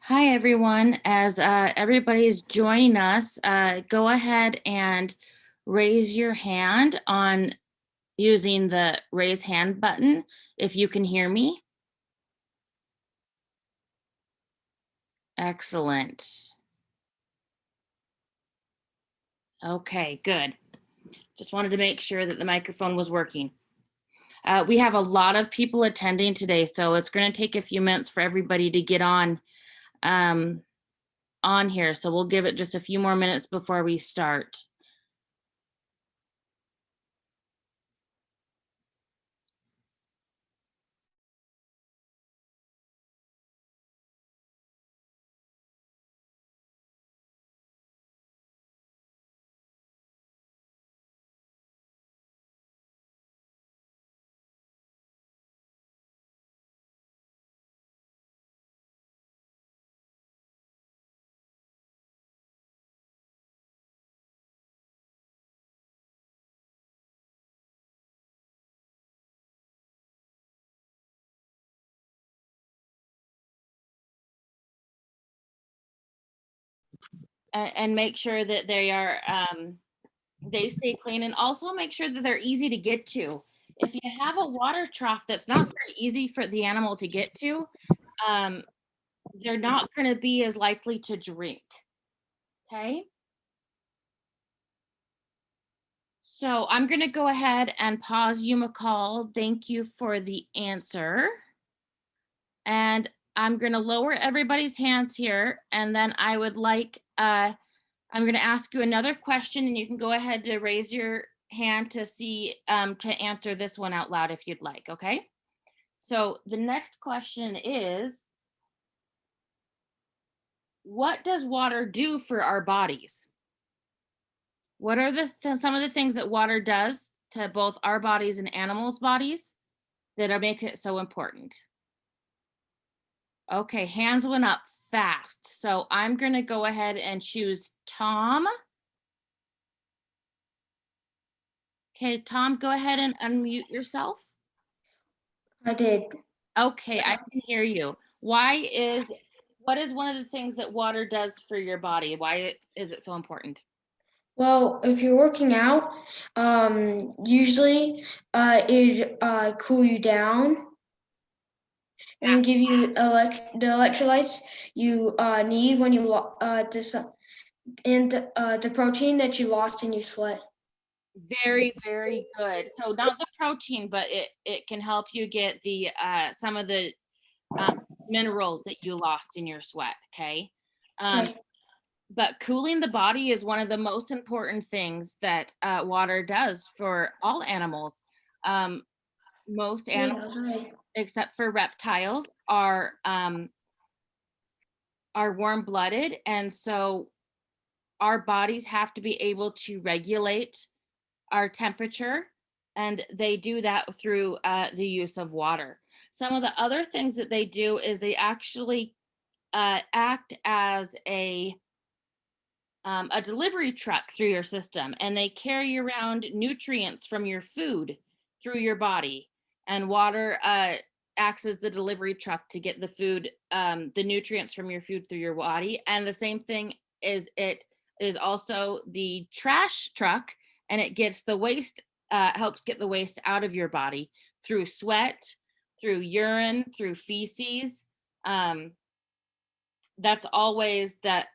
Hi, everyone. As everybody's joining us, go ahead and raise your hand on using the raise hand button if you can hear me. Excellent. Okay, good. Just wanted to make sure that the microphone was working. We have a lot of people attending today, so it's going to take a few minutes for everybody to get um, on here. So we'll give it just a few more minutes before we start. And make sure that they stay clean, and also make sure that they're easy to get to. If you have a water trough that's not very easy for the animal to get to, um, they're not going to be as likely to drink. Okay. So I'm going to go ahead and pause you, McCall. Thank you for the answer. And I'm going to lower everybody's hands here. And then I would like, I'm going to ask you another question, and you can go ahead to raise your hand to see, to answer this one out loud if you'd like, okay? So the next question is, what does water do for our bodies? What are some of the things that water does to both our bodies and animals' bodies that make it so important? Okay, hands went up fast. So I'm going to go ahead and choose Tom. Okay, Tom, go ahead and unmute yourself. I did. Okay, I can hear you. What is one of the things that water does for your body? Why is it so important? Well, if you're working out, usually it cool you down and give you the electrolytes you need when you and the protein that you lost in your sweat. Very, very good. So not the protein, but it can help you get the some of the minerals that you lost in your sweat. Okay. Okay. But cooling the body is one of the most important things that water does for all animals. Most Yeah, animals, right. except for reptiles, are warm-blooded, and so our bodies have to be able to regulate our temperature, and they do that through the use of water. Some of the other things that they do is they actually act as a delivery truck through your system, and they carry around nutrients from your food through your body. And water acts as the delivery truck to get the food, the nutrients from your food through your body. And the same thing is it is also the trash truck, and it gets the waste, helps get the waste out of your body through sweat, through urine, through feces. Um, that's always that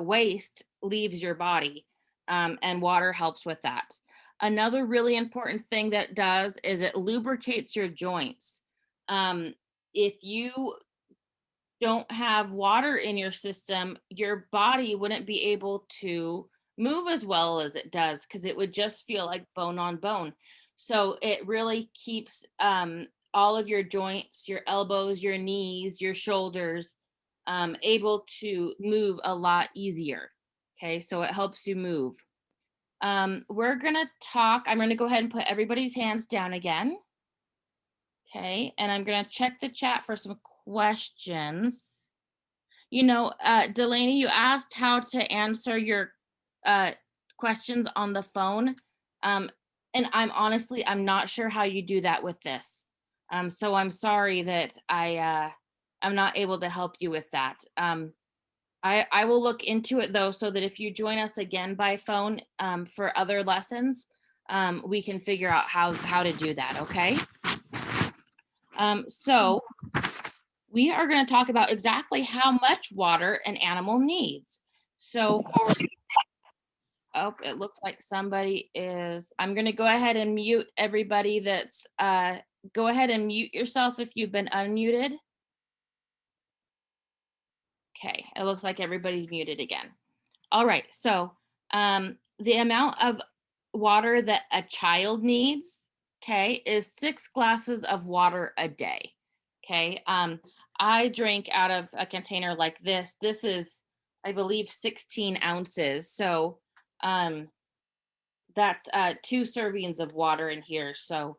waste leaves your body, and water helps with that. Another really important thing that it does is it lubricates your joints. If you don't have water in your system, your body wouldn't be able to move as well as it does, because it would just feel like bone on bone. So it really keeps all of your joints, your elbows, your knees, your shoulders, able to move a lot easier. Okay, so it helps you move. We're gonna talk. I'm gonna go ahead and put everybody's hands down again. Okay, and I'm gonna check the chat for some questions. Delaney, you asked how to answer your uh, questions on the phone. Um, and I'm not sure how you do that with this. So I'm sorry that I'm not able to help you with that. I will look into it though, so that if you join us again by phone for other lessons, we can figure out how to do that. Okay. So we are going to talk about exactly how much water an animal needs. So for, oh, it looks like somebody is, I'm going to go ahead and mute everybody that's, go ahead and mute yourself if you've been unmuted. Okay, it looks like everybody's muted again. All right, so the amount of water that a child needs, okay, is 6 glasses of water a day. Okay, I drink out of a container like this. This is, I believe, 16 ounces. So that's 2 servings of water in here. So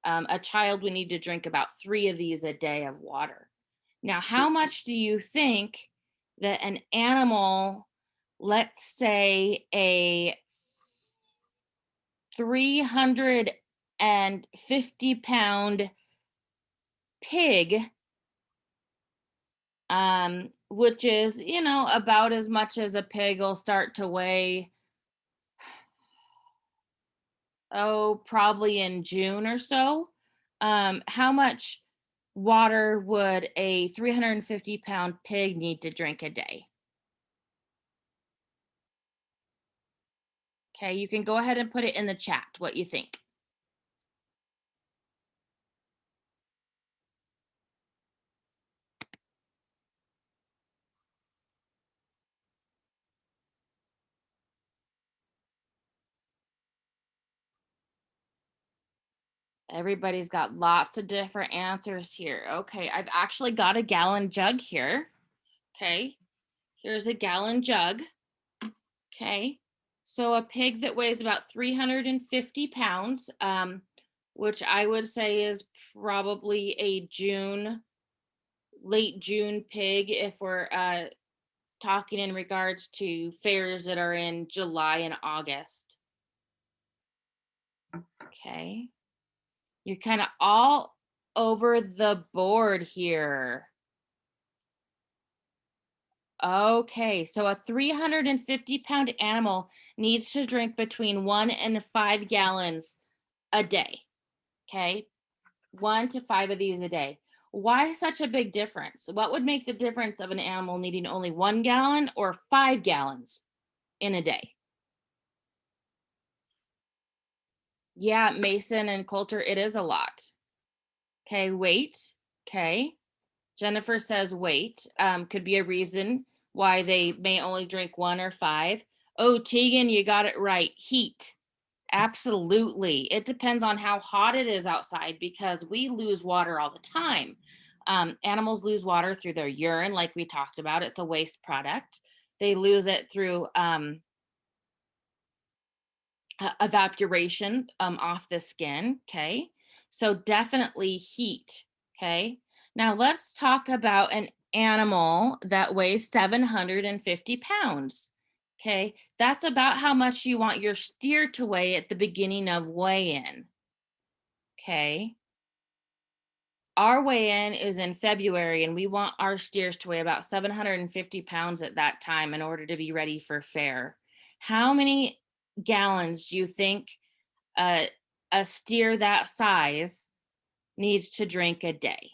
a child would need to drink about 3 of these a day of water. Now, how much do you think that an animal, let's say a 350-pound pig, which is, you know, about as much as a pig will start to weigh, oh, probably in June or so. How much water would a 350-pound pig need to drink a day? Okay, you can go ahead and put it in the chat what you think. Everybody's got lots of different answers here. Okay, I've actually got a gallon jug here. Okay, here's a gallon jug. Okay, so a pig that weighs about 350 pounds, which I would say is probably a late June pig if we're talking in regards to fairs that are in July and August. Okay, you're kind of all over the board here. Okay, so a 350-pound animal needs to drink between 1 and 5 gallons a day. Okay, 1 to 5 of these a day. Why such a big difference? What would make the difference of an animal needing only 1 gallon or 5 gallons in a day? Yeah, Mason and Coulter, it is a lot. Okay, weight. Okay. Jennifer says weight could be a reason why they may only drink 1 or 5. Oh, Tegan, you got it right. Heat. Absolutely. It depends on how hot it is outside because we lose water all the time. Animals lose water through their urine, like we talked about. It's a waste product. They lose it through evaporation off the skin. Okay. So definitely heat. Okay. Now let's talk about an animal that weighs 750 pounds. Okay. That's about how much you want your steer to weigh at the beginning of weigh-in. Okay. Our weigh-in is in February and we want our steers to weigh about 750 pounds at that time in order to be ready for fair. How many gallons do you think a steer that size needs to drink a day?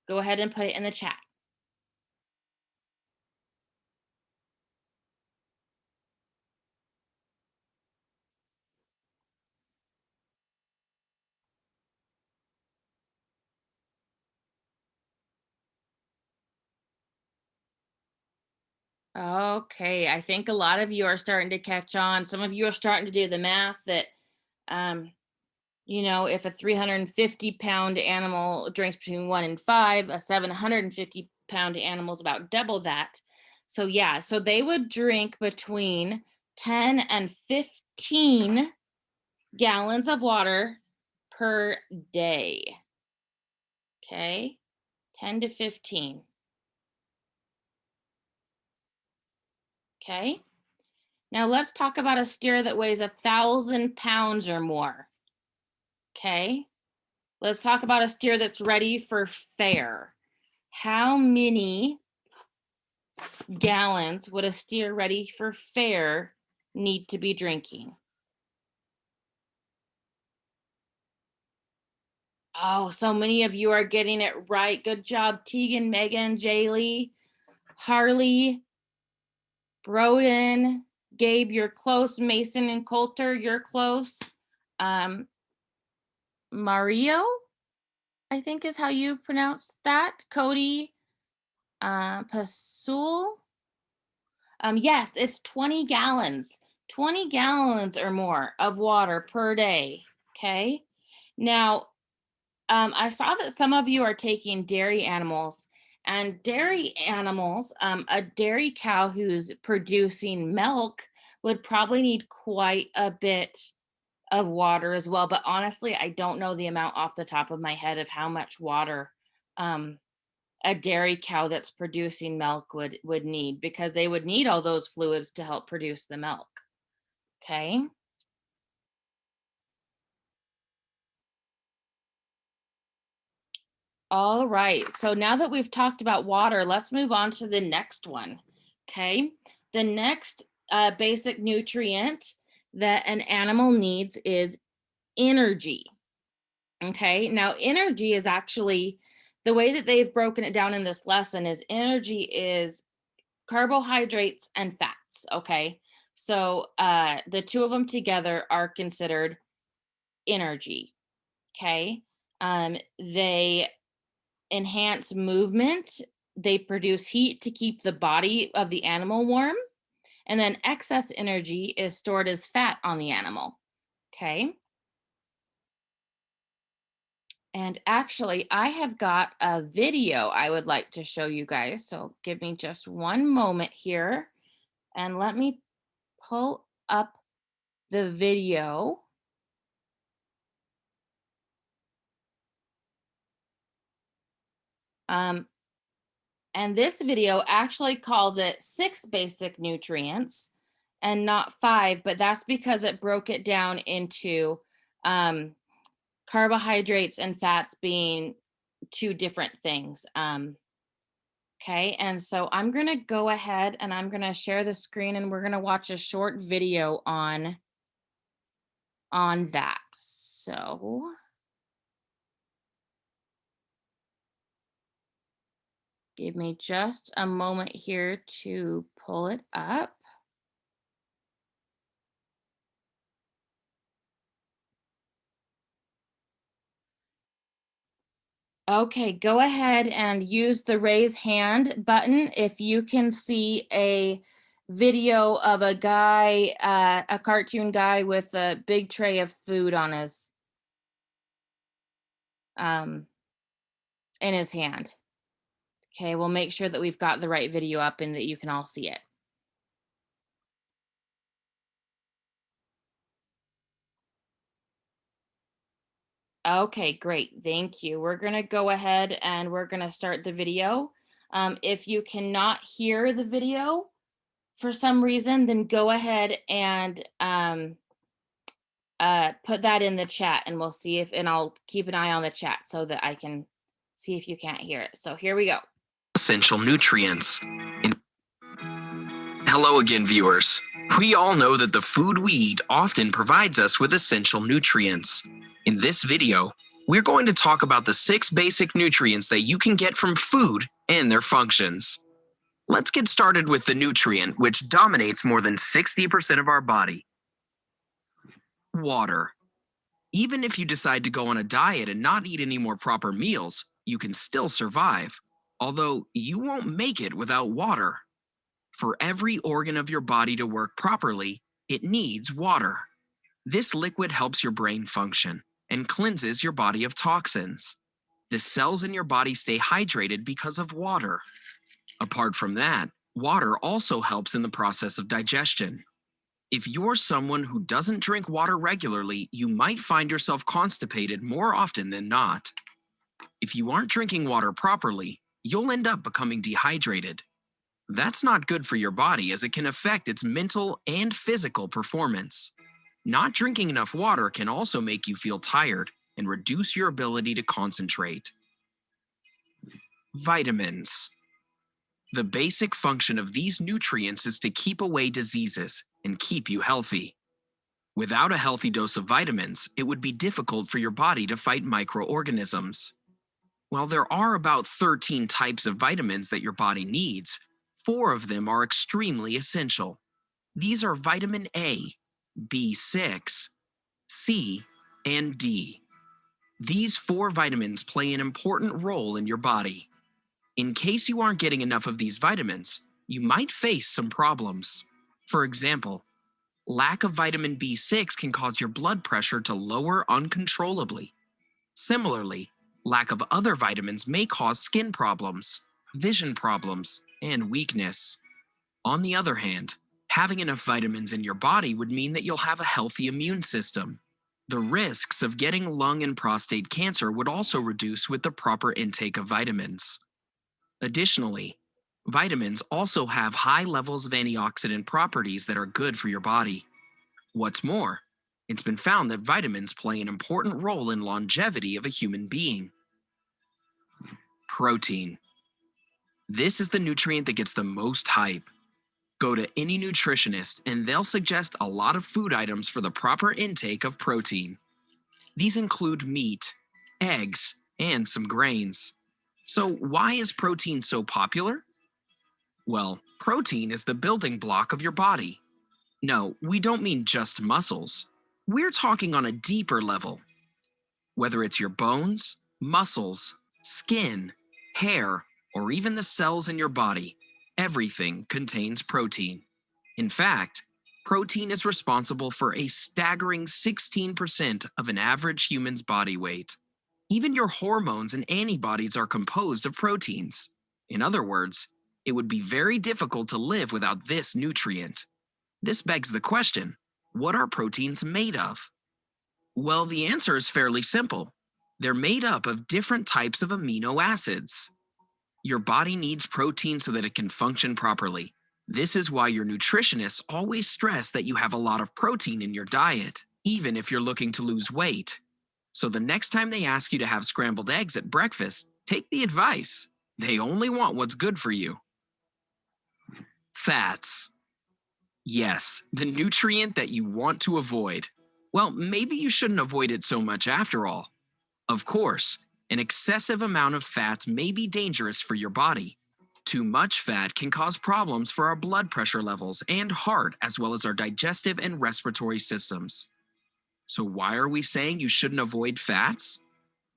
Go ahead and put it in the chat. Okay, I think a lot of you are starting to catch on. Some of you are starting to do the math that, you know, if a 350-pound animal drinks between 1 and 5, a 750-pound animal is about double that. So yeah, so they would drink between 10 and 15 gallons of water per day. Okay, 10 to 15. Okay, now let's talk about a steer that weighs 1,000 pounds or more. Okay, let's talk about a steer that's ready for fair. how many gallons would a steer ready for fair need to be drinking? Oh, so many of you are getting it right. Good job, Tegan, Megan, Jaylee, Harley, Broden, Gabe, you're close. Mason and Coulter, you're close. Mario, I think is how you pronounce that. Cody, Pasul. Yes, it's 20 gallons. 20 gallons or more of water per day. Okay. Now, I saw that some of you are taking dairy animals, and dairy animals, a dairy cow who's producing milk would probably need quite a bit of water as well. But honestly, I don't know the amount off the top of my head of how much water um, a dairy cow that's producing milk would need, because they would need all those fluids to help produce the milk. Okay. All right. So now that we've talked about water, let's move on to the next one. Okay. The next basic nutrient that an animal needs is energy. Okay. Now, energy is actually the way that they've broken it down in this lesson is energy is carbohydrates and fats. Okay. So the two of them together are considered energy. Okay. They enhance movement. They produce heat to keep the body of the animal warm. And then excess energy is stored as fat on the animal. Okay. And actually, I have got a video I would like to show you guys. So give me just one moment here and let me pull up the video. And this video actually calls it 6 basic nutrients and not 5, but that's because it broke it down into carbohydrates and fats being 2 different things. Okay, and so I'm gonna go ahead and I'm gonna share the screen and we're gonna watch a short video on that. So give me just a moment here to pull it up. Okay, go ahead and use the raise hand button if you can see a video of a guy, a cartoon guy with a big tray of food on his, in his hand. Okay, we'll make sure that we've got the right video up and that you can all see it. Okay, great. Thank you. We're going to go ahead and we're going to start the video. If you cannot hear the video for some reason, then go ahead and put that in the chat and we'll see if, and I'll keep an eye on the chat so that I can see if you can't hear it. So here we go. Essential nutrients. Hello again, viewers. We all know that the food we eat often provides us with essential nutrients. In this video, we're going to talk about the 6 basic nutrients that you can get from food and their functions. Let's get started with the nutrient which dominates more than 60% of our body. Water. Even if you decide to go on a diet and not eat any more proper meals, you can still survive, although you won't make it without water. For every organ of your body to work properly, it needs water. This liquid helps your brain function and cleanses your body of toxins. The cells in your body stay hydrated because of water. Apart from that, water also helps in the process of digestion. If you're someone who doesn't drink water regularly, you might find yourself constipated more often than not. If you aren't drinking water properly, you'll end up becoming dehydrated. That's not good for your body as it can affect its mental and physical performance. Not drinking enough water can also make you feel tired and reduce your ability to concentrate. Vitamins. The basic function of these nutrients is to keep away diseases and keep you healthy. Without a healthy dose of vitamins, it would be difficult for your body to fight microorganisms. While there are about 13 types of vitamins that your body needs, 4 of them are extremely essential. These are vitamin A, B6, C, and D. These 4 vitamins play an important role in your body. In case you aren't getting enough of these vitamins, you might face some problems. For example, lack of vitamin B6 can cause your blood pressure to lower uncontrollably. Similarly, lack of other vitamins may cause skin problems, vision problems, and weakness. On the other hand, having enough vitamins in your body would mean that you'll have a healthy immune system. The risks of getting lung and prostate cancer would also reduce with the proper intake of vitamins. Additionally, vitamins also have high levels of antioxidant properties that are good for your body. What's more, it's been found that vitamins play an important role in longevity of a human being. Protein. This is the nutrient that gets the most hype. Go to any nutritionist and they'll suggest a lot of food items for the proper intake of protein. These include meat, eggs, and some grains. So, why is protein so popular? Well, protein is the building block of your body. No, we don't mean just muscles. We're talking on a deeper level. Whether it's your bones, muscles, skin, hair, or even the cells in your body, everything contains protein. In fact, protein is responsible for a staggering 16% of an average human's body weight. Even your hormones and antibodies are composed of proteins. In other words, it would be very difficult to live without this nutrient. This begs the question, what are proteins made of? Well, the answer is fairly simple. They're made up of different types of amino acids. Your body needs protein so that it can function properly. This is why your nutritionists always stress that you have a lot of protein in your diet, even if you're looking to lose weight. So the next time they ask you to have scrambled eggs at breakfast, take the advice. They only want what's good for you. Fats. Yes, the nutrient that you want to avoid. Well, maybe you shouldn't avoid it so much after all. Of course, an excessive amount of fats may be dangerous for your body. Too much fat can cause problems for our blood pressure levels and heart, as well as our digestive and respiratory systems. So why are we saying you shouldn't avoid fats?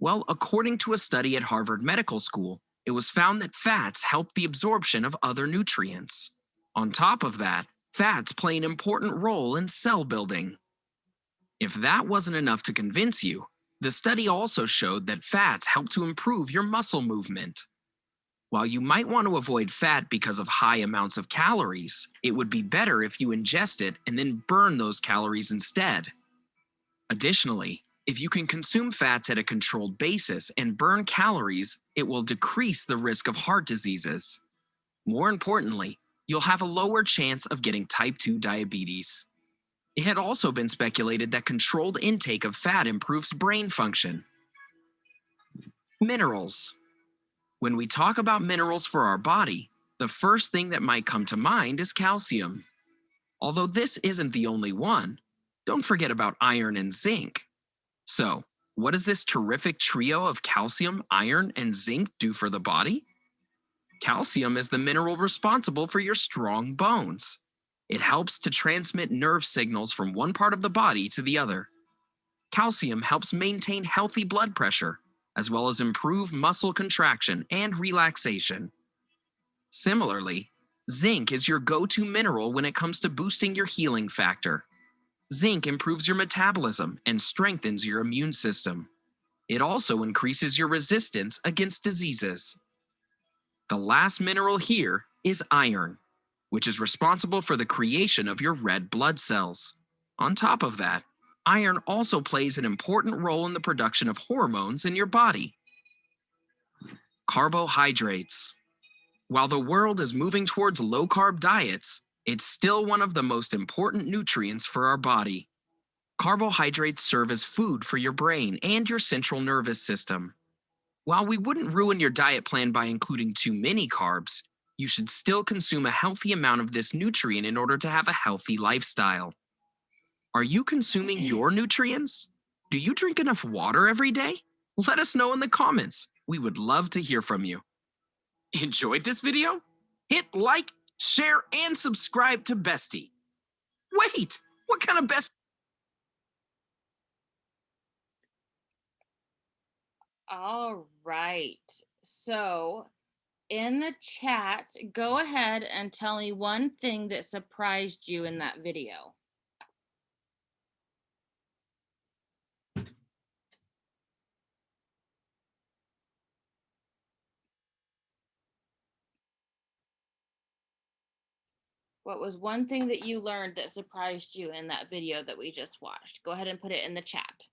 Well, according to a study at Harvard Medical School, it was found that fats help the absorption of other nutrients. On top of that, fats play an important role in cell building. If that wasn't enough to convince you, the study also showed that fats help to improve your muscle movement. While you might want to avoid fat because of high amounts of calories, it would be better if you ingest it and then burn those calories instead. Additionally, if you can consume fats at a controlled basis and burn calories, it will decrease the risk of heart diseases. More importantly, you'll have a lower chance of getting type 2 diabetes. It had also been speculated that controlled intake of fat improves brain function. Minerals. When we talk about minerals for our body, the first thing that might come to mind is calcium. Although this isn't the only one, don't forget about iron and zinc. So, what does this terrific trio of calcium, iron, and zinc do for the body? Calcium is the mineral responsible for your strong bones. It helps to transmit nerve signals from one part of the body to the other. Calcium helps maintain healthy blood pressure, as well as improve muscle contraction and relaxation. Similarly, zinc is your go-to mineral when it comes to boosting your healing factor. Zinc improves your metabolism and strengthens your immune system. It also increases your resistance against diseases. The last mineral here is iron, which is responsible for the creation of your red blood cells. On top of that, iron also plays an important role in the production of hormones in your body. Carbohydrates. While the world is moving towards low-carb diets, it's still one of the most important nutrients for our body. Carbohydrates serve as food for your brain and your central nervous system. While we wouldn't ruin your diet plan by including too many carbs, you should still consume a healthy amount of this nutrient in order to have a healthy lifestyle. Are you consuming your nutrients? Do you drink enough water every day? Let us know in the comments. We would love to hear from you. Enjoyed this video? Hit like, share, and subscribe to Bestie. Wait, what kind of best? All right. So in the chat, go ahead and tell me one thing that surprised you in that video. What was one thing that you learned that surprised you in that video that we just watched? Go ahead and put it in the chat.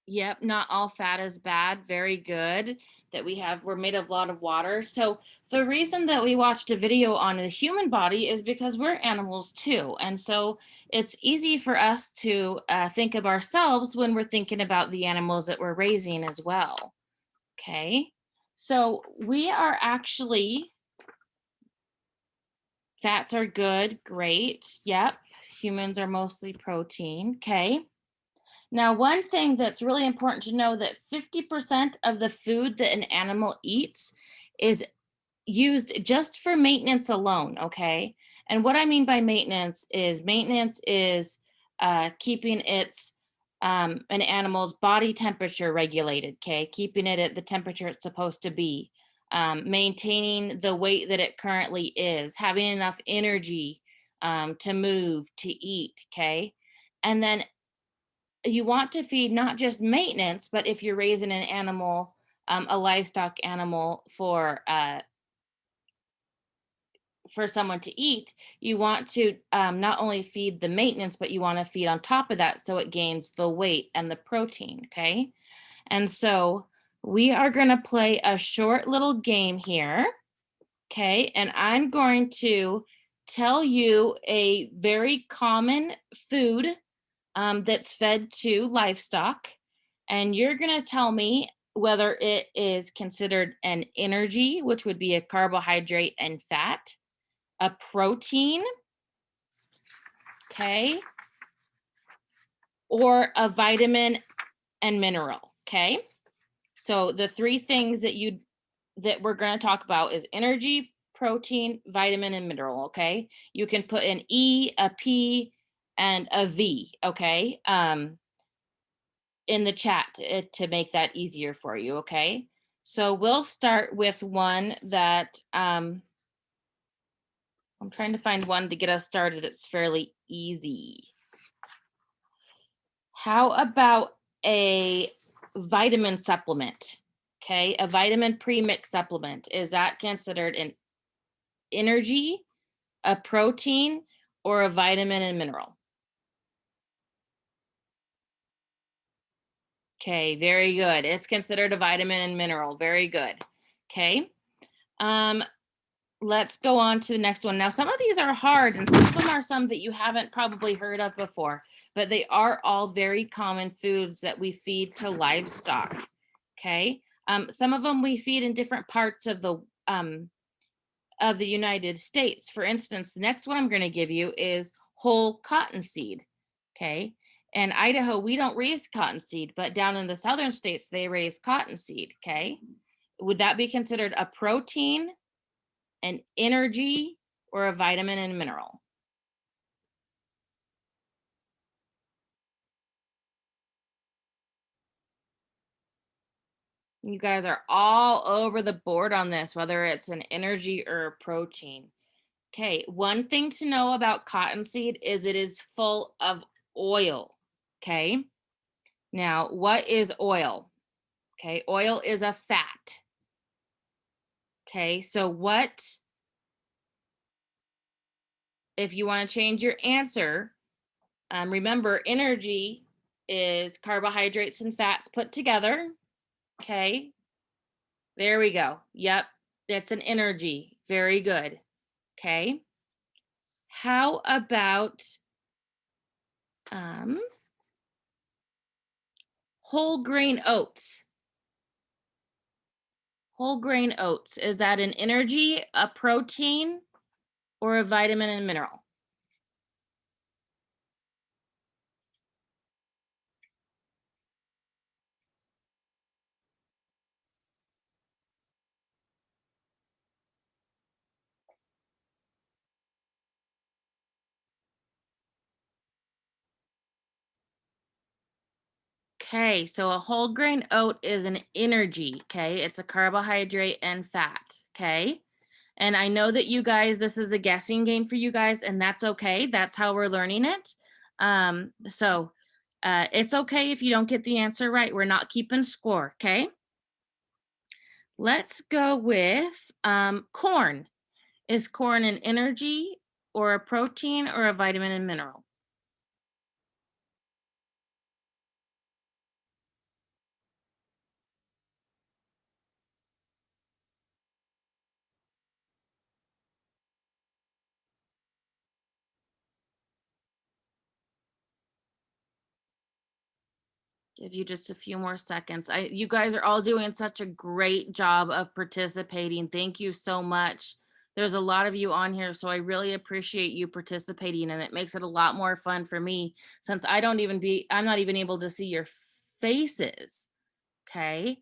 Yep, not all fat is bad. Very good. That we're made of a lot of water. So the reason that we watched a video on the human body is because we're animals too. And so it's easy for us to think of ourselves when we're thinking about the animals that we're raising as well. Okay. So we are actually, fats are good. Great. Yep. Humans are mostly protein. Okay. Now, one thing that's really important to know that 50% of the food that an animal eats is used just for maintenance alone, okay? And what I mean by maintenance is keeping an animal's body temperature regulated, okay? Keeping it at the temperature it's supposed to be, maintaining the weight that it currently is, having enough energy to move, to eat, okay? And then you want to feed not just maintenance, but if you're raising an animal, a livestock animal for someone to eat, you want to not only feed the maintenance, but you want to feed on top of that so it gains the weight and the protein. Okay. And so we are going to play a short little game here. Okay. And I'm going to tell you a very common food that's fed to livestock. And you're going to tell me whether it is considered an energy, which would be a carbohydrate and fat, a protein, okay, or a vitamin and mineral, okay? So the three things that we're going to talk about is energy, protein, vitamin, and mineral, okay? You can put an E, a P, and a V, okay? In the chat to make that easier for you, okay? So we'll start with one that I'm trying to find one to get us started. It's fairly easy. How about a vitamin supplement? Okay, a vitamin premix supplement. Is that considered an energy, a protein, or a vitamin and mineral? Okay, very good. It's considered a vitamin and mineral. Very good. Okay. Let's go on to the next one. Now, some of these are hard and some of them are some that you haven't probably heard of before, but they are all very common foods that we feed to livestock. Okay. Some of them we feed in different parts of the United States. For instance, the next one I'm going to give you is whole cottonseed. Okay. In Idaho, we don't raise cottonseed, but down in the southern states, they raise cottonseed. Okay. Would that be considered a protein, an energy, or a vitamin and mineral? You guys are all over the board on this, whether it's an energy or a protein. Okay, one thing to know about cottonseed is it is full of oil. Okay, now what is oil? Okay, oil is a fat. Okay, so if you want to change your answer, Remember, energy is carbohydrates and fats put together. Okay. There we go. Yep. That's an energy. Very good. Okay. How about whole grain oats? Whole grain oats. Is that an energy, a protein, or a vitamin and mineral? Okay, so a whole grain oat is an energy, okay? It's a carbohydrate and fat, okay? And I know that you guys, this is a guessing game for you guys, and that's okay. That's how we're learning it. So it's okay if you don't get the answer right. We're not keeping score, okay? Let's go with corn. Is corn an energy or a protein or a vitamin and mineral? Give you just a few more seconds. You guys are all doing such a great job of participating. Thank you so much. There's a lot of you on here, so I really appreciate you participating, and it makes it a lot more fun for me since I'm not even able to see your faces. Okay.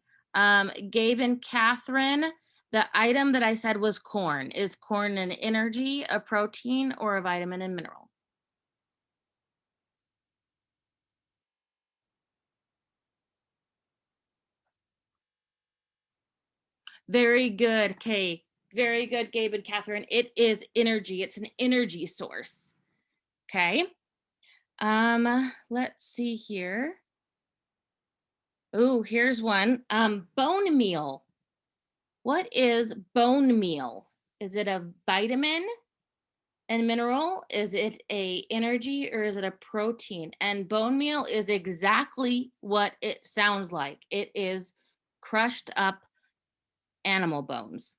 Gabe and Catherine, the item that I said was corn. Is corn an energy, a protein, or a vitamin and mineral? Very good. Okay. Very good, Gabe and Catherine. It is energy. It's an energy source. Okay. Let's see here. Oh, here's one. Bone meal. What is bone meal? Is it a vitamin and mineral? Is it a energy or is it a protein? And bone meal is exactly what it sounds like. It is crushed up animal bones.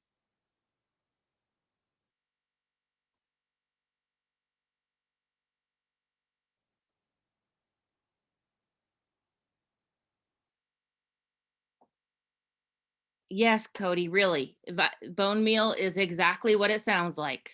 Yes, Cody, really. Bone meal is exactly what it sounds like.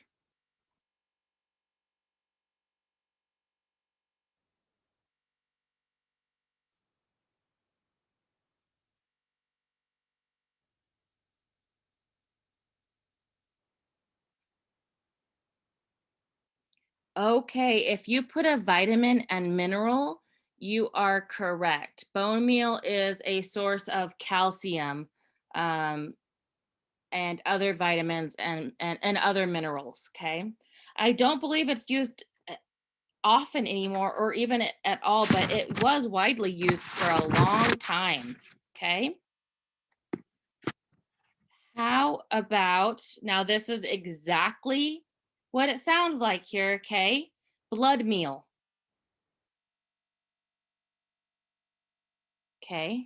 Okay, if you put a vitamin and mineral, you are correct. Bone meal is a source of calcium and other vitamins and other minerals. Okay. I don't believe it's used often anymore or even at all, but it was widely used for a long time. Okay. How about now? This is exactly what it sounds like here. Okay. Blood meal. Okay.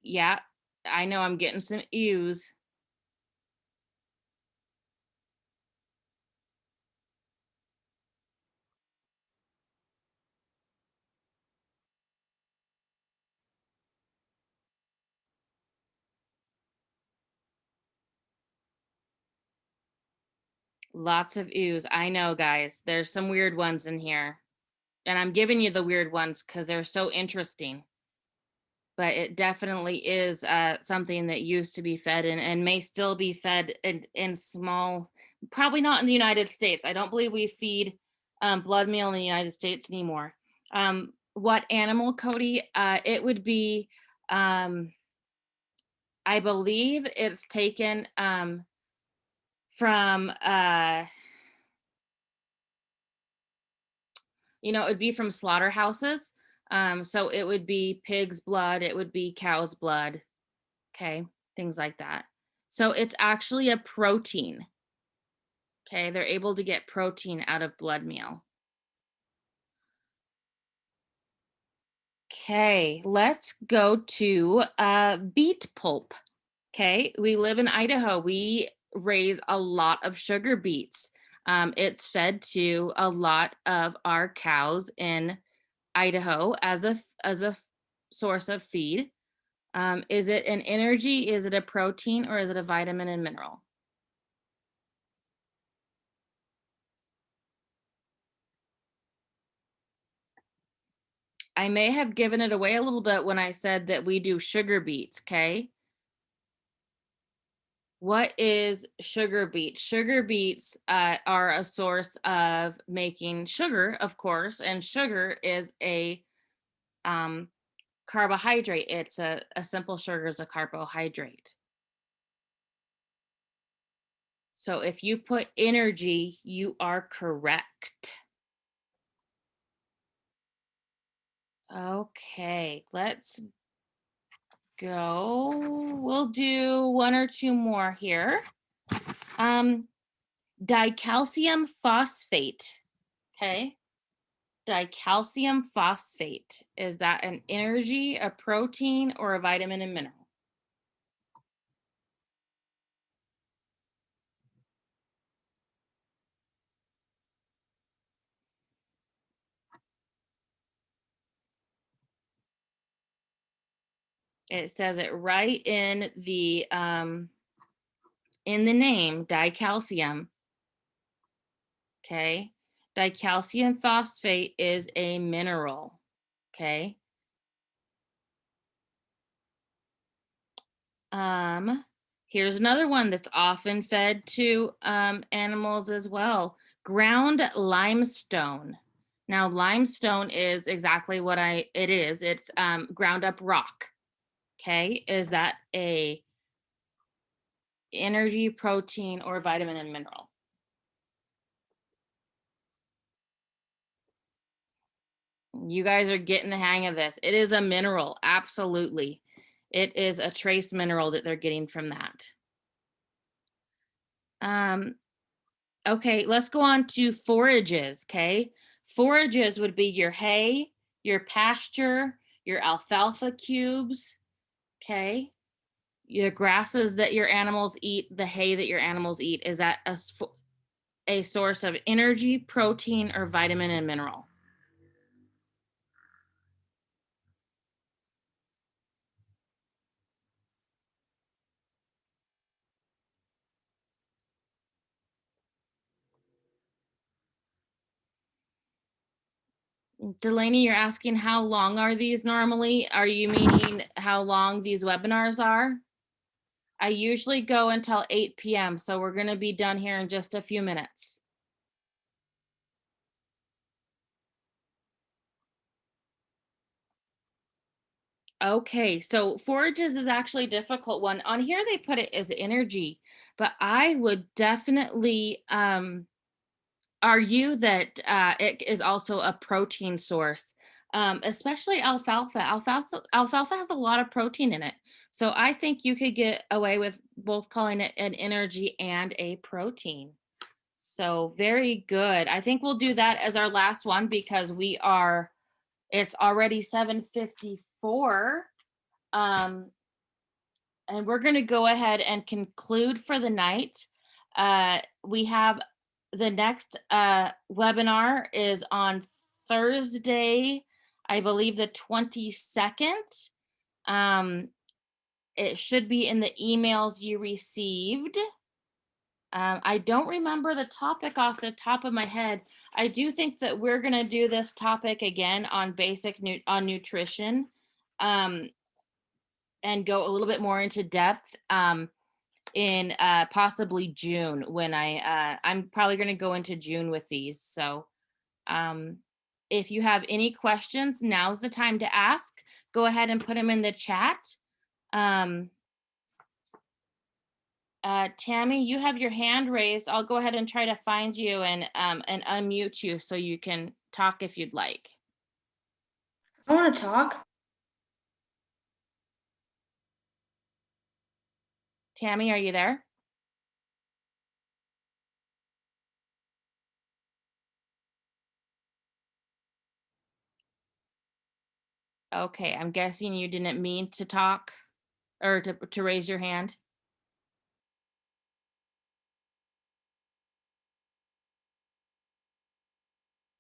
Yeah. I know I'm getting some ews. Lots of oohs. I know, guys. There's some weird ones in here. And I'm giving you the weird ones because they're so interesting. But it definitely is something that used to be fed and may still be fed in small, probably not in the United States. I don't believe we feed blood meal in the United States anymore. What animal, Cody? It would be, I believe it's taken from it'd be from slaughterhouses. So it would be pig's blood, it would be cow's blood, okay, things like that. So it's actually a protein. Okay, they're able to get protein out of blood meal. Okay, let's go to beet pulp. Okay, we live in Idaho. We raise a lot of sugar beets. It's fed to a lot of our cows in Idaho as a source of feed. Is it an energy? Is it a protein? Or is it a vitamin and mineral? I may have given it away a little bit when I said that we do sugar beets, okay? What is sugar beets? Sugar beets are a source of making sugar, of course, and sugar is a um, carbohydrate. It's a simple sugar is a carbohydrate. So if you put energy, you are correct. Okay, let's go. We'll do one or two more here. Dicalcium phosphate. Okay. Dicalcium phosphate. Is that an energy, a protein, or a vitamin and mineral? It says it right in the name, dicalcium. Okay. Dicalcium phosphate is a mineral. Okay. Here's another one that's often fed to animals as well. Ground limestone. Now, limestone is exactly what it is. It's ground up rock. Okay. Is that a energy, protein, or vitamin and mineral? You guys are getting the hang of this. It is a mineral. Absolutely. It is a trace mineral that they're getting from that. Okay, let's go on to forages, okay? Forages would be your hay, your pasture, your alfalfa cubes, okay? Your grasses that your animals eat, the hay that your animals eat. Is that a source of energy, protein, or vitamin and mineral? Delaney, you're asking how long are these normally? Are you meaning how long these webinars are? I usually go until 8 p.m., so we're going to be done here in just a few minutes. Okay, so forages is actually a difficult one. On here, they put it as energy, but I would definitely argue that it is also a protein source, especially alfalfa. Alfalfa has a lot of protein in it. So I think you could get away with both calling it an energy and a protein. So very good. I think we'll do that as our last one because it's already 7:54. And we're going to go ahead and conclude for the night. We have the next webinar is on Thursday, I believe the 22nd. It should be in the emails you received. I don't remember the topic off the top of my head. I do think that we're going to do this topic again on on nutrition. And go a little bit more into depth in possibly June when I'm probably going to go into June with these. So if you have any questions, now's the time to ask. Go ahead and put them in the chat. Tammy, you have your hand raised. I'll go ahead and try to find you and unmute you so you can talk if you'd like. I want to talk. Tammy, are you there? Okay, I'm guessing you didn't mean to talk or to raise your hand.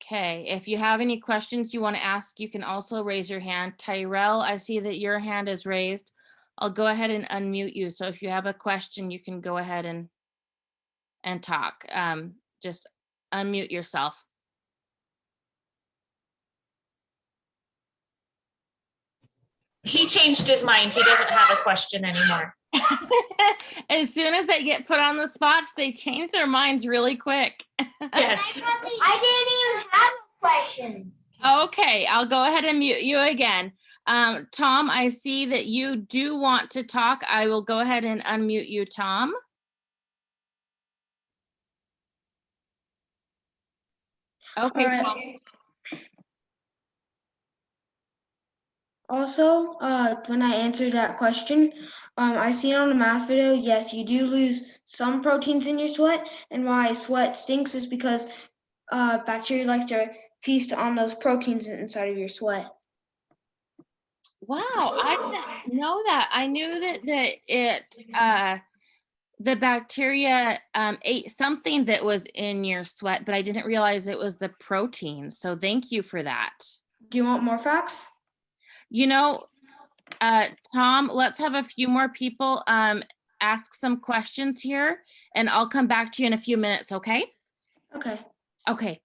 Okay, if you have any questions you want to ask, you can also raise your hand. Tyrell, I see that your hand is raised. I'll go ahead and unmute you. So if you have a question, you can go ahead and talk. Just unmute yourself. He changed his mind. He doesn't have a question anymore. As soon as they get put on the spots, they change their minds really quick. Yes. I didn't even have a question. Okay, I'll go ahead and mute you again. Tom, I see that you do want to talk. I will go ahead and unmute you, Tom. Okay, All right. Tom. Also, when I answered that question, I seen on the math video, yes, you do lose some proteins in your sweat, and why sweat stinks is because bacteria like to feast on those proteins inside of your sweat. Wow, I didn't know that. I knew that the bacteria ate something that was in your sweat, but I didn't realize it was the protein. So thank you for that. Do you want more facts? You know, Tom, let's have a few more people ask some questions here, and I'll come back to you in a few minutes, okay? Okay. Okay.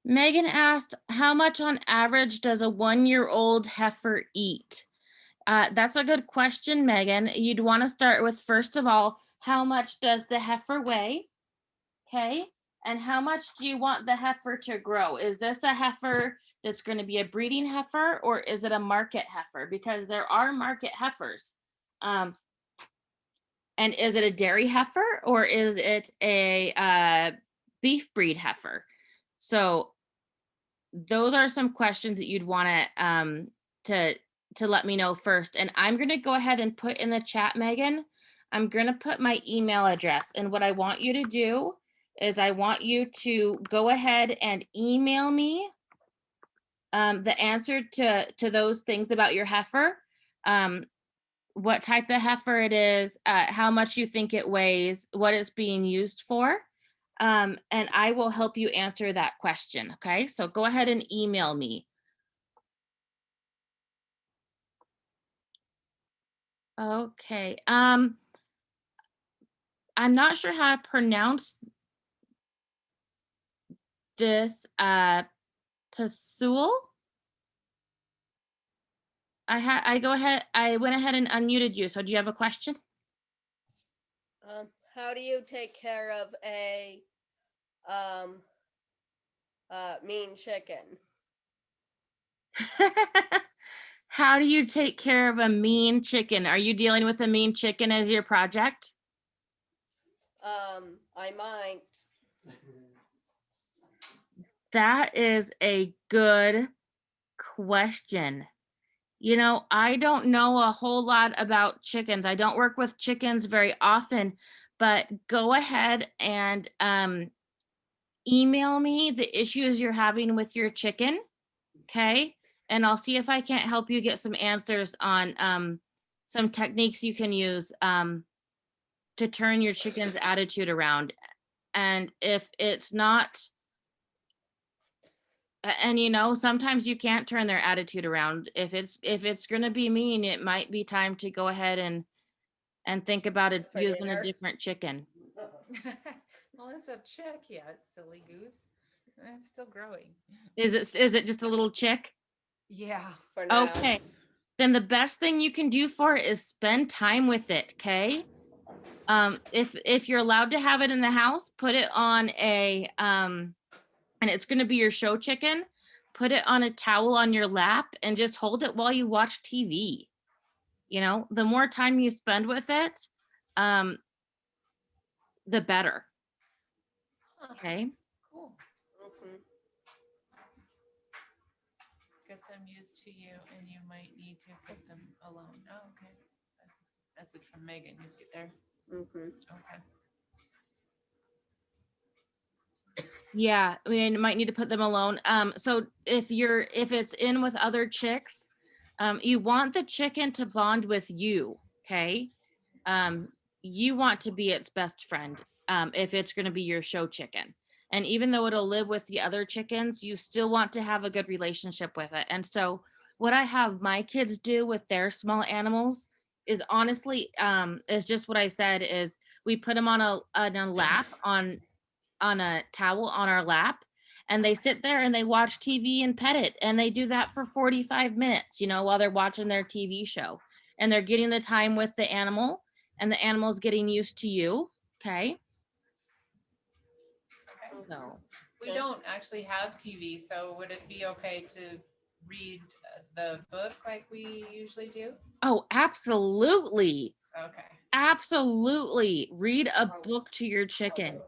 Megan asked, how much on average does a 1-year-old heifer eat? That's a good question, Megan. You'd want to start with, first of all, how much does the heifer weigh? Okay. And how much do you want the heifer to grow? Is this a heifer that's going to be a breeding heifer, or is it a market heifer? Because there are market heifers. And is it a dairy heifer, or is it a beef breed heifer? So those are some questions that you'd want to let me know first. And I'm going to go ahead and put in the chat, Megan, I'm going to put my email address. And what I want you to do is I want you to go ahead and email me the answer to those things about your heifer, what type of heifer it is, how much you think it weighs, what it's being used for. And I will help you answer that question. Okay, so go ahead and email me. Okay. I'm not sure how to pronounce this. Pasul. I went ahead and unmuted you. So do you have a question? How do you take care of a mean chicken? How do you take care of a mean chicken? Are you dealing with a mean chicken as your project? I might. That is a good question. You know, I don't know a whole lot about chickens. I don't work with chickens very often, but go ahead and email me the issues you're having with your chicken, okay? And I'll see if I can't help you get some answers on some techniques you can use to turn your chicken's attitude around. And if it's not, and you know, sometimes you can't turn their attitude around. If it's gonna be mean, it might be time to go ahead and think about it For using a dinner? different chicken. Well, it's a chick, yeah, it's silly goose. And it's still growing. Is it just a little chick? Yeah. For now. Okay. Then the best thing you can do for it is spend time with it, okay? If you're allowed to have it in the house, put it on a and it's going to be your show chicken, put it on a towel on your lap and just hold it while you watch TV. You know, the more time you spend with it, the better. Okay. Cool. Mhm. Get them used to you and you might need to put them alone. Oh, okay. That's a message from Megan. You see it there? Mhm. Okay. Yeah, I mean, might need to put them alone. So if it's in with other chicks, you want the chicken to bond with you, okay? Um, you want to be its best friend, if it's going to be your show chicken. And even though it'll live with the other chickens, you still want to have a good relationship with it. And so what I have my kids do with their small animals is honestly, is just what I said is we put them on a lap on a towel on our lap, and they sit there and they watch TV and pet it, and they do that for 45 minutes, you know, while they're watching their TV show, and they're getting the time with the animal, and the animal's getting used to you. Okay. So We don't actually have TV, so would it be okay to read the book like we usually do? oh, absolutely. Okay. Absolutely. Read a book to your chicken.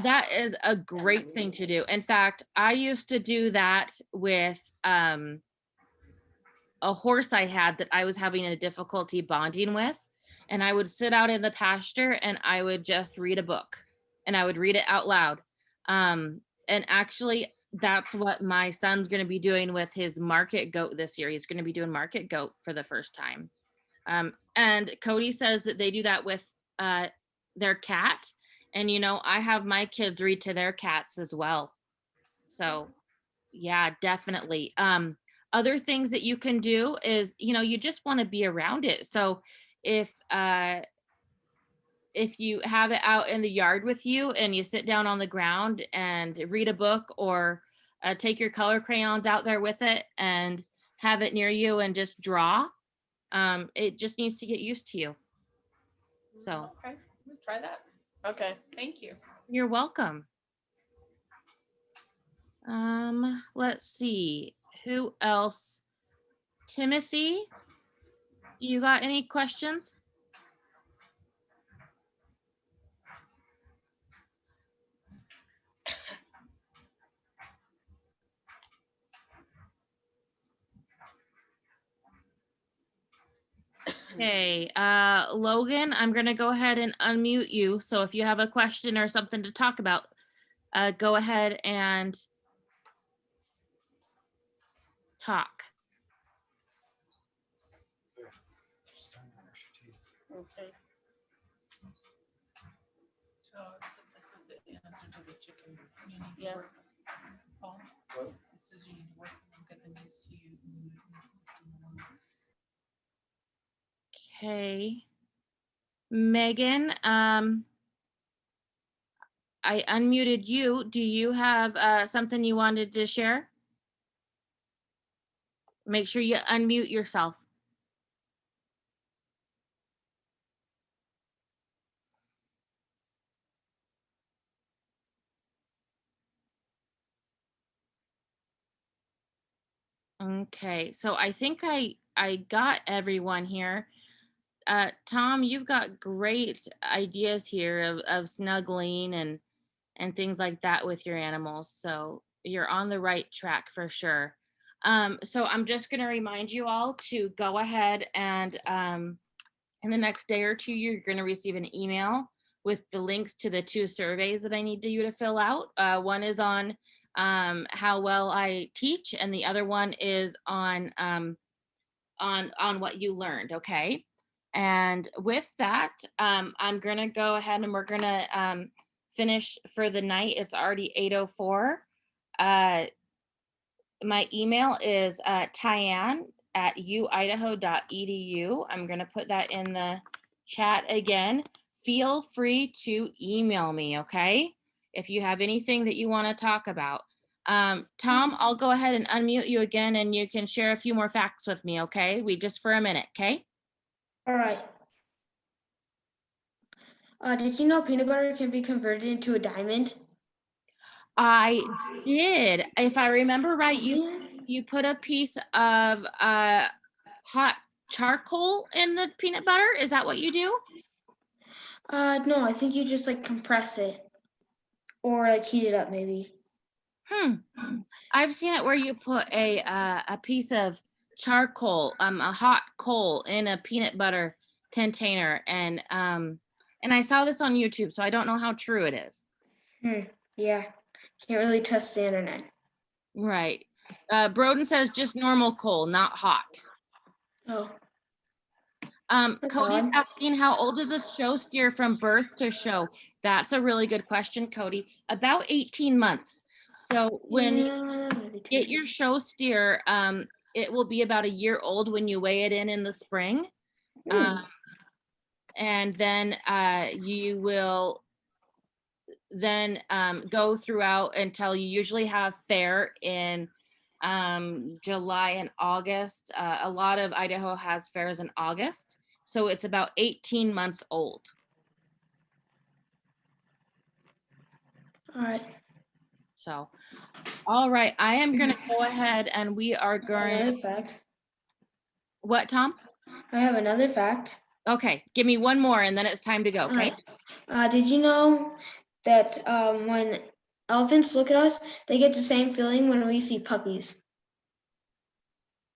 That is a great thing to do. In fact, I used to do that with a horse I had that I was having a difficulty bonding with. And I would sit out in the pasture and I would just read a book and I would read it out loud. And actually, that's what my son's going to be doing with his market goat this year. He's going to be doing market goat for the first time. And Cody says that they do that with their cat. And, you know, I have my kids read to their cats as well. So yeah, definitely. Other things that you can do is, you know, you just want to be around it. So if if you have it out in the yard with you and you sit down on the ground and read a book or take your color crayons out there with it and have it near you and just draw, it just needs to get used to you. So Okay, we'll try that. Okay. Thank you. you're welcome. Let's see. Who else? Timothy, you got any questions? Okay, Logan, I'm gonna go ahead and unmute you. So if you have a question or something to talk about, go ahead and talk. Okay. So this is the answer to the chicken. You need to Yeah. work. Paul, this is you need to work and get them used to you. Okay. Megan, I unmuted you. Do you have something you wanted to share? Make sure you unmute yourself. Okay, so I think I got everyone here. Tom, you've got great ideas here of snuggling and things like that with your animals. So you're on the right track for sure. So I'm just going to remind you all to go ahead and in the next day or two, you're going to receive an email with the links to the 2 surveys that I need you to fill out. One is on how well I teach, and the other one is on what you learned. Okay. And with that, I'm gonna go ahead and we're gonna finish for the night. It's already 8:04. My email is tyann@uidaho.edu. I'm gonna put that in the chat again. Feel free to email me, okay? If you have anything that you want to talk about. Tom, I'll go ahead and unmute you again and you can share a few more facts with me, okay? We just for a minute, okay? All right. Did you know peanut butter can be converted into a diamond? I did. If I remember right, Yeah. you put a piece of hot charcoal in the peanut butter. Is that what you do? No, I think you just like compress it or like heat it up maybe. I've seen it where you put a piece of charcoal, a hot coal in a peanut butter container, and I saw this on YouTube, so I don't know how true it is. Yeah. Can't really trust the internet. Right. Broden says just normal coal, not hot. Oh, That's Cody's odd. asking how old does a show steer from birth to show? That's a really good question, Cody. About 18 months. So when you Yeah, maybe get two. your show steer, it will be about a year old when you weigh it in the spring. Hmm. And then you will then go throughout until you usually have fair in July and August. A lot of Idaho has fairs in August. So it's about 18 months old. All right. So, all right, I am going to go ahead and we are Another going. fact. What, Tom? I have another fact. Okay, give me one more and then it's time to go, All okay? right. Did you know that when elephants look at us, they get the same feeling when we see puppies?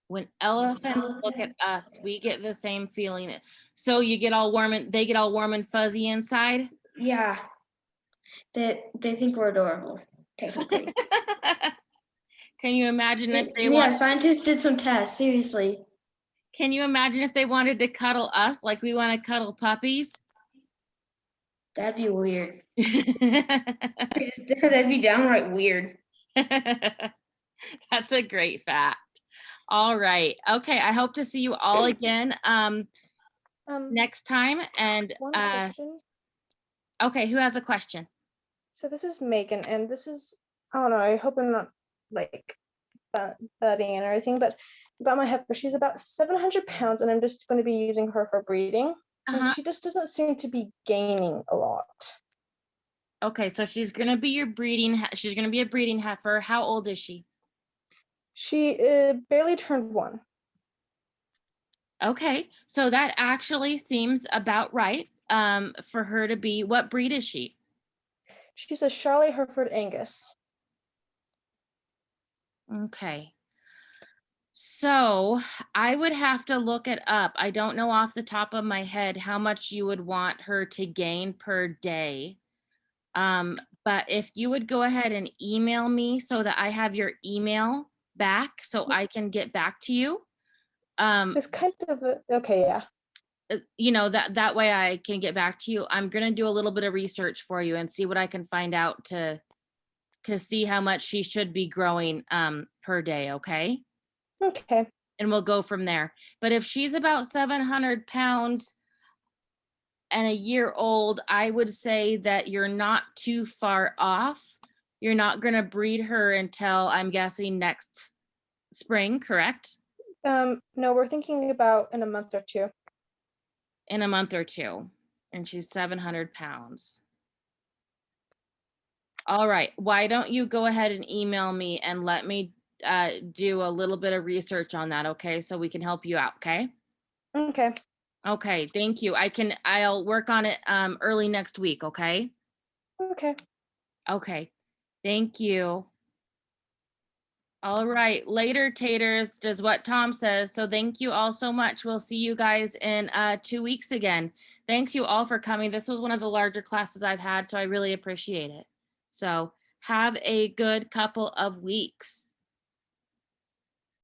When elephants look at us, we get the same feeling. So you get all warm and they get all warm and fuzzy inside. Yeah. They think we're adorable, technically. Can you imagine if they Yeah, want? scientists did some tests, seriously. Can you imagine if they wanted to cuddle us like we want to cuddle puppies? That'd be weird. That'd be downright weird. That's a great fact. All right. Okay. I hope to see you all again next time. And One question. okay, who has a question? So this is Megan, and this is, I don't know, I hope I'm not like butting in or anything, but about my heifer, she's about 700 pounds, and I'm just going to be using her for breeding. And Uh-huh. she just doesn't seem to be gaining a lot. Okay, so she's gonna be your breeding. She's gonna be a breeding heifer. How old is she? She barely turned 1. Okay, so that actually seems about right. For her to be. What breed is she? She's a Charlotte Hereford Angus. Okay. So I would have to look it up. I don't know off the top of my head how much you would want her to gain per day. But if you would go ahead and email me so that I have your email back so I can get back to you. It's kind of okay, yeah. You know, that way I can get back to you. I'm gonna do a little bit of research for you and see what I can find out to see how much she should be growing per day, okay? Okay. And we'll go from there. But if she's about 700 pounds and a year old, I would say that you're not too far off. You're not gonna breed her until, I'm guessing, next spring, correct? No, we're thinking about in a month or 2. In a month or 2. And she's 700 pounds. All right, why don't you go ahead and email me and let me do a little bit of research on that, okay? So we can help you out, okay? Okay. Okay, thank you. I'll work on it early next week, okay? Okay. Okay, thank you. All right, later, taters, does what Tom says. So thank you all so much. We'll see you guys in 2 weeks again. Thanks you all for coming. This was one of the larger classes I've had, so I really appreciate it. So have a good couple of weeks.